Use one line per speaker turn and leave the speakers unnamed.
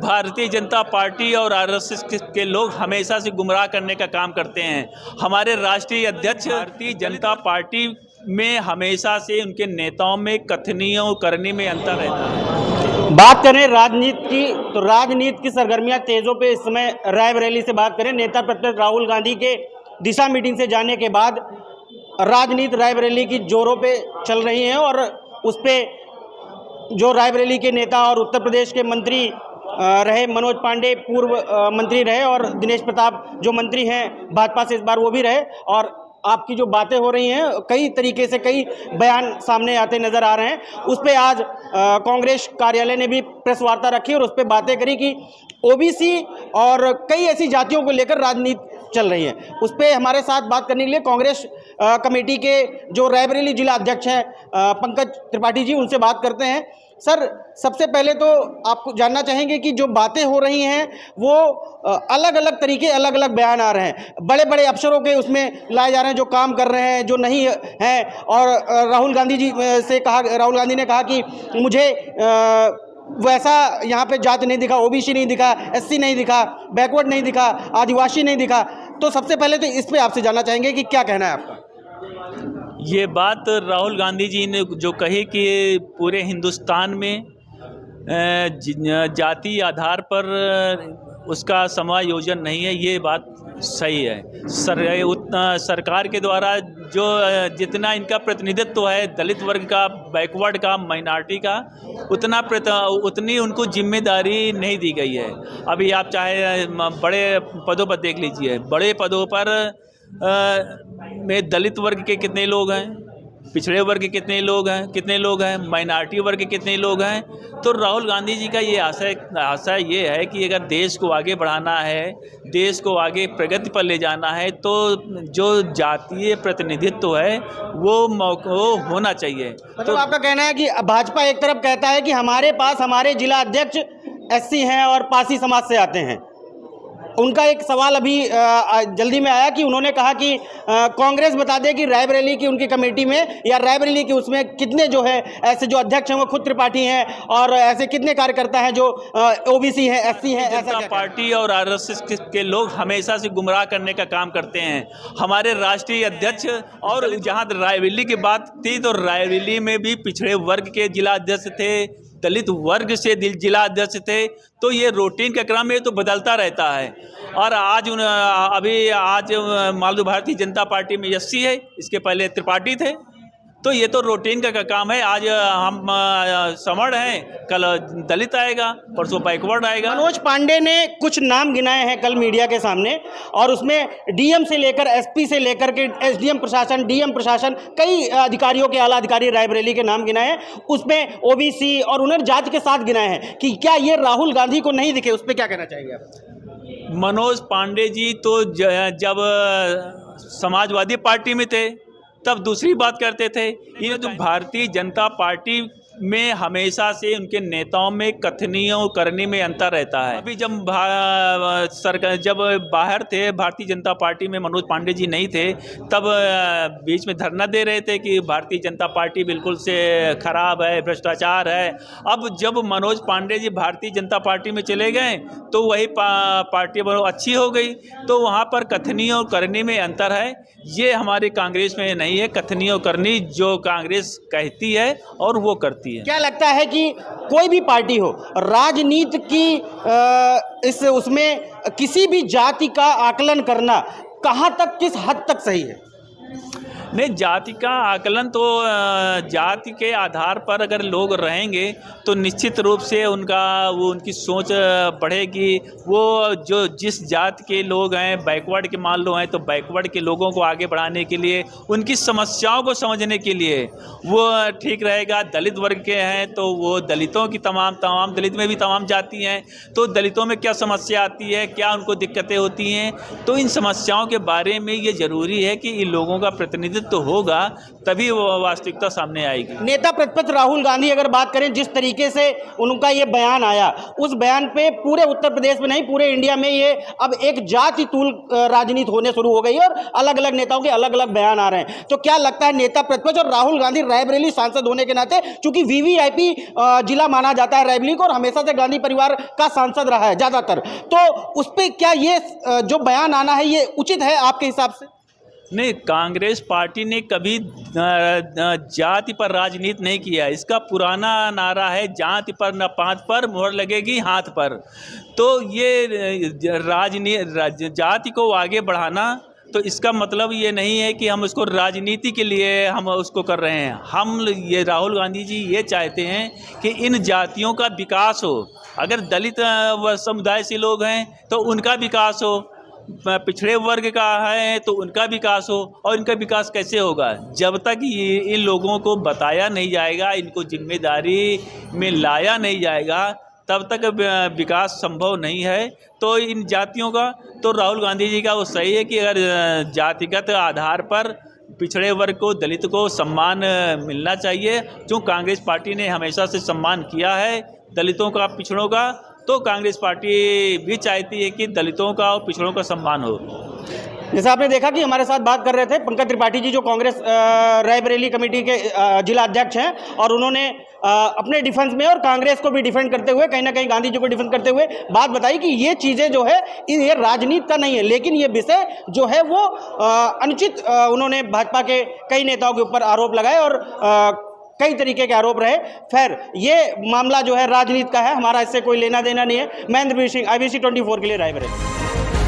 Bharatiya Janata party और RSS के लोग हमेशा से गुमराह करने का काम करते हैं। हमारे राष्ट्रीय अध्यक्ष भारतीय जनता पार्टी में हमेशा से उनके नेताओं में कथनी और करनी में अंतर रहता है।
बात करें राजनीति की, तो राजनीति की सरगर्मियां तेजों पे इस समय रायबरेली से बात करें। नेता प्रतिपक्ष राहुल गांधी के दिशा मीटिंग से जाने के बाद राजनीति रायबरेली की जोरों पे चल रही है और उस पर जो रायबरेली के नेता और उत्तर प्रदेश के मंत्री रहे मनोज पांडे पूर्व मंत्री रहे और दिनेश प्रताप जो मंत्री हैं भाजपा से इस बार वो भी रहे, और आपकी जो बातें हो रही हैं कई तरीके से कई बयान सामने आते नज़र आ रहे हैं। उस पर आज कांग्रेस कार्यालय ने भी प्रेस वार्ता रखी और उस पर बातें करी कि ओबीसी और कई ऐसी जातियों को लेकर राजनीति चल रही है। उस पर हमारे साथ बात करने के लिए कांग्रेस कमेटी के जो रायबरेली जिला अध्यक्ष हैं पंकज त्रिपाठी जी, उनसे बात करते हैं। सर, सबसे पहले तो आपको जानना चाहेंगे कि जो बातें हो रही हैं वो अलग अलग तरीके अलग अलग बयान आ रहे हैं, बड़े बड़े अफसरों के उसमें लाए जा रहे हैं जो काम कर रहे हैं जो नहीं हैं, और राहुल गांधी ने कहा कि मुझे वैसा यहाँ पे जाति नहीं दिखा, ओबीसी नहीं दिखा, एससी नहीं दिखा, बैकवर्ड नहीं दिखा, आदिवासी नहीं दिखा। तो सबसे पहले तो इस पर आपसे जानना चाहेंगे कि क्या कहना है आपका।
ये बात राहुल गांधी जी ने जो कही कि पूरे हिंदुस्तान में जाति आधार पर उसका समायोजन नहीं है, ये बात सही है। सरकार के द्वारा जो जितना इनका प्रतिनिधित्व है दलित वर्ग का, बैकवर्ड का, माइनॉरिटी का, उतनी उनको जिम्मेदारी नहीं दी गई है। अभी आप चाहे बड़े पदों पर देख लीजिए, बड़े पदों पर में दलित वर्ग के कितने लोग हैं, पिछड़े वर्ग के कितने लोग हैं, माइनॉरिटी वर्ग के कितने लोग हैं। तो राहुल गांधी जी का ये आशय ये है कि अगर देश को आगे बढ़ाना है, देश को आगे प्रगति पर ले जाना है, तो जो जातीय प्रतिनिधित्व है वो होना चाहिए।
तो आपका कहना है कि भाजपा एक तरफ कहता है कि हमारे पास हमारे जिला अध्यक्ष एससी हैं और पासी समाज से आते हैं। उनका एक सवाल अभी जल्दी में आया कि उन्होंने कहा कि कांग्रेस बता दे कि रायबरेली की उनकी कमेटी में या रायबरेली के उसमें कितने जो है ऐसे जो अध्यक्ष हैं वो खुद त्रिपाठी हैं, और ऐसे कितने कार्यकर्ता हैं जो ओबीसी हैं, एससी हैं। ऐसा
पार्टी और आरएसएस के लोग हमेशा से गुमराह करने का काम करते हैं। हमारे राष्ट्रीय अध्यक्ष, और जहाँ रायबरेली की बात थी तो रायबरेली में भी पिछड़े वर्ग के जिला अध्यक्ष थे, दलित वर्ग से जिला अध्यक्ष थे। तो ये रूटीन का क्रम है, तो बदलता रहता है। और आज मान लो भारतीय जनता पार्टी में एससी है, इसके पहले त्रिपाठी थे। तो ये तो रूटीन का काम है। आज हम समण हैं, कल दलित आएगा, परसों बैकवर्ड आएगा।
मनोज पांडे ने कुछ नाम गिनाए हैं कल मीडिया के सामने, और उसमें डीएम से लेकर एसपी से लेकर के एसडीएम प्रशासन, डीएम प्रशासन, कई अधिकारियों के आला अधिकारी रायबरेली के नाम गिनाए हैं। उसमें ओबीसी और उन्हें जाति के साथ गिनाए हैं कि क्या ये राहुल गांधी को नहीं दिखे? उस पर क्या कहना चाहेंगे आप?
मनोज पांडे जी तो जब समाजवादी पार्टी में थे तब दूसरी बात करते थे। ये तो भारतीय जनता पार्टी में हमेशा से उनके नेताओं में कथनी और करनी में अंतर रहता है। अभी जब बाहर थे भारतीय जनता पार्टी में, मनोज पांडे जी नहीं थे, तब बीच में धरना दे रहे थे कि भारतीय जनता पार्टी बिल्कुल से खराब है, भ्रष्टाचार है। अब जब मनोज पांडे जी भारतीय जनता पार्टी में चले गए तो वही पार्टी बहुत अच्छी हो गई। तो वहाँ पर कथनी और करनी में अंतर है। ये हमारे कांग्रेस में नहीं है। कथनी और करनी जो कांग्रेस कहती है और वो करती है।
क्या लगता है कि कोई भी पार्टी हो, राजनीति की उसमें किसी भी जाति का आकलन करना कहाँ तक, किस हद तक सही है?
नहीं, जाति का आकलन तो जाति के आधार पर अगर लोग रहेंगे तो निश्चित रूप से उनकी सोच बढ़ेगी। वो जो जिस जाति के लोग हैं, बैकवर्ड के मान लो हैं, तो बैकवर्ड के लोगों को आगे बढ़ाने के लिए, उनकी समस्याओं को समझने के लिए वो ठीक रहेगा। दलित वर्ग के हैं तो वो दलितों की तमाम दलित में भी तमाम जाति हैं, तो दलितों में क्या समस्या आती है, क्या उनको दिक्कतें होती हैं, तो इन समस्याओं के बारे में ये ज़रूरी है कि इन लोगों का प्रतिनिधित्व प्रतिनिधित्व होगा तभी वो वास्तविकता सामने आएगी।
नेता प्रतिपक्ष राहुल गांधी अगर बात करें, जिस तरीके से उनका ये बयान आया, उस बयान पे पूरे उत्तर प्रदेश में नहीं पूरे इंडिया में ये अब एक जाति तूल राजनीति होने शुरू हो गई है और अलग अलग नेताओं के अलग अलग बयान आ रहे हैं। तो क्या लगता है नेता प्रतिपक्ष और राहुल गांधी रायबरेली सांसद होने के नाते, चूंकि वीवीआईपी जिला माना जाता है रायबरेली को और हमेशा से गांधी परिवार का सांसद रहा है ज्यादातर, तो उस पर क्या ये जो बयान आना है ये उचित है आपके हिसाब से?
नहीं, कांग्रेस पार्टी ने कभी जाति पर राजनीति नहीं किया। इसका पुराना नारा है जाति पर न पांत पर मोहर लगेगी हाथ पर। तो ये जाति को आगे बढ़ाना, तो इसका मतलब ये नहीं है कि हम उसको राजनीति के लिए हम उसको कर रहे हैं। हम ये राहुल गांधी जी ये चाहते हैं कि इन जातियों का विकास हो। अगर दलित समुदाय से लोग हैं तो उनका विकास हो, पिछड़े वर्ग का है तो उनका विकास हो। और इनका विकास कैसे होगा? जब तक ये इन लोगों को बताया नहीं जाएगा, इनको जिम्मेदारी में लाया नहीं जाएगा, तब तक विकास संभव नहीं है। तो इन जातियों का, तो राहुल गांधी जी का वो सही है कि अगर जातिगत आधार पर पिछड़े वर्ग को, दलित को सम्मान मिलना चाहिए, जो कांग्रेस पार्टी ने हमेशा से सम्मान किया है दलितों का, पिछड़ों का, तो कांग्रेस पार्टी भी चाहती है कि दलितों का और पिछड़ों का सम्मान हो।
जैसे आपने देखा कि हमारे साथ बात कर रहे थे पंकज त्रिपाठी जी, जो कांग्रेस रायबरेली कमेटी के जिला अध्यक्ष हैं, और उन्होंने अपने डिफेंस में और कांग्रेस को भी डिफेंड करते हुए, कहीं ना कहीं गांधी जी को डिफेंड करते हुए बात बताई कि ये चीज़ें जो है ये राजनीति का नहीं है, लेकिन ये विषय जो है वो अनुचित, उन्होंने भाजपा के कई नेताओं के ऊपर आरोप लगाए और कई तरीके के आरोप रहे। खैर, ये मामला जो है राजनीति का है, हमारा इससे कोई लेना देना नहीं है। महेंद्र सिंह, IBC 24 के लिए रायबरेली।